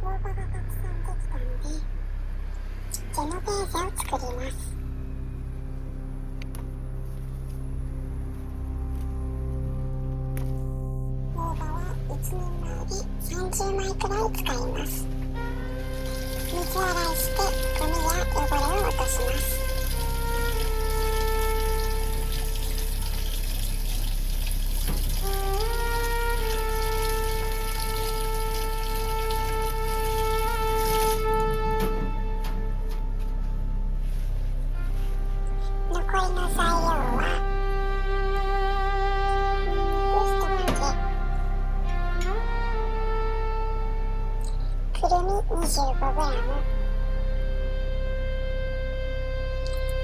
応募がたくさんできたので、ジェノベーゼを作ります。大葉は1人前で30枚くらい使います。水洗いしてゴミや汚れを落とします。残りの材料はくるみ 25g、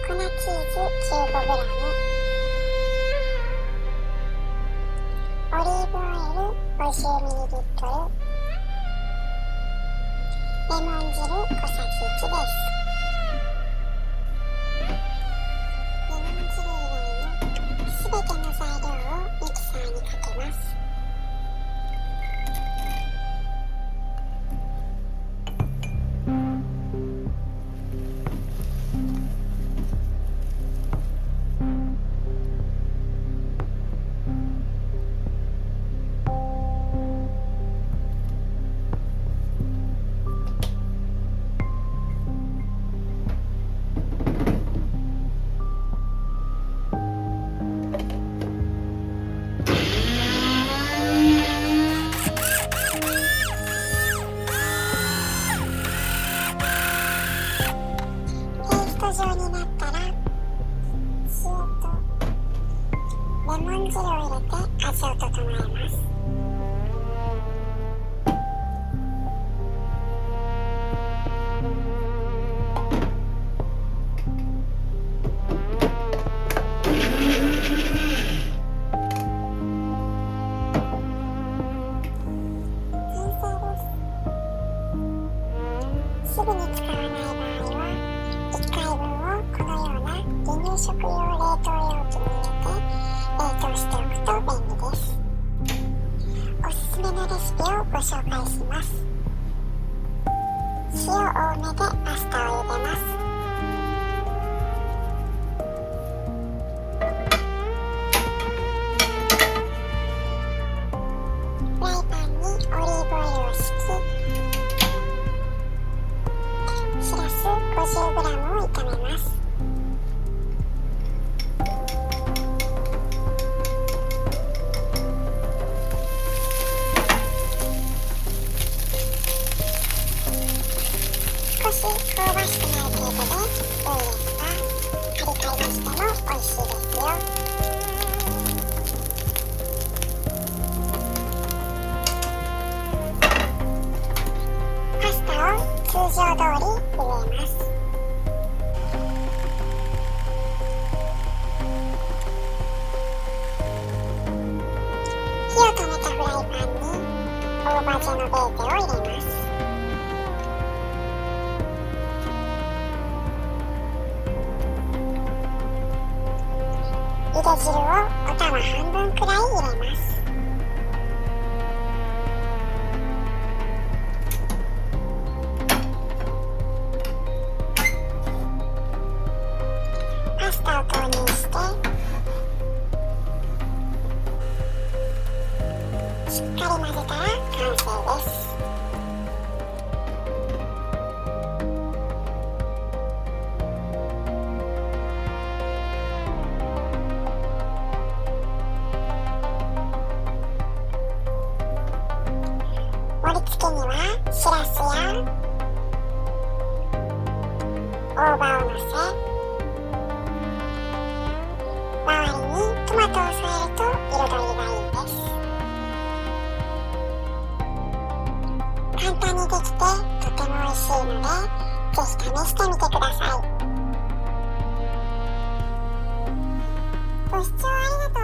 粉チーズ 15g、 オリーブオイル 50ml、 レモン汁小さじ1です。レモン汁以外のすべての材料をミキサーにかけます。状になったら塩とレモン汁を入れて味を整えます。すぐに使わない場合は1回分をこのような離乳食用冷凍容器に入れて冷凍しておくと便利です。おすすめのレシピをご紹介します。塩多めでパスタを茹でます。フライパンにオリーブオイルを敷き、しらす 50g を炒めます。少し香ばしくなる程度で良いですが、カリカリにしても美味しいですよ。パスタを通常通り茹でます。火を止めたフライパンに大葉ジェノベーゼを入れます。茹で汁をお玉半分くらい入れます。パスタを投入してしっかり混ぜたら完成です。盛り付けにはしらすや大葉をのせ、周りにトマトを添えると彩りがいいです。簡単にできてとても美味しいので、ぜひ試してみてください。ご視聴ありがとう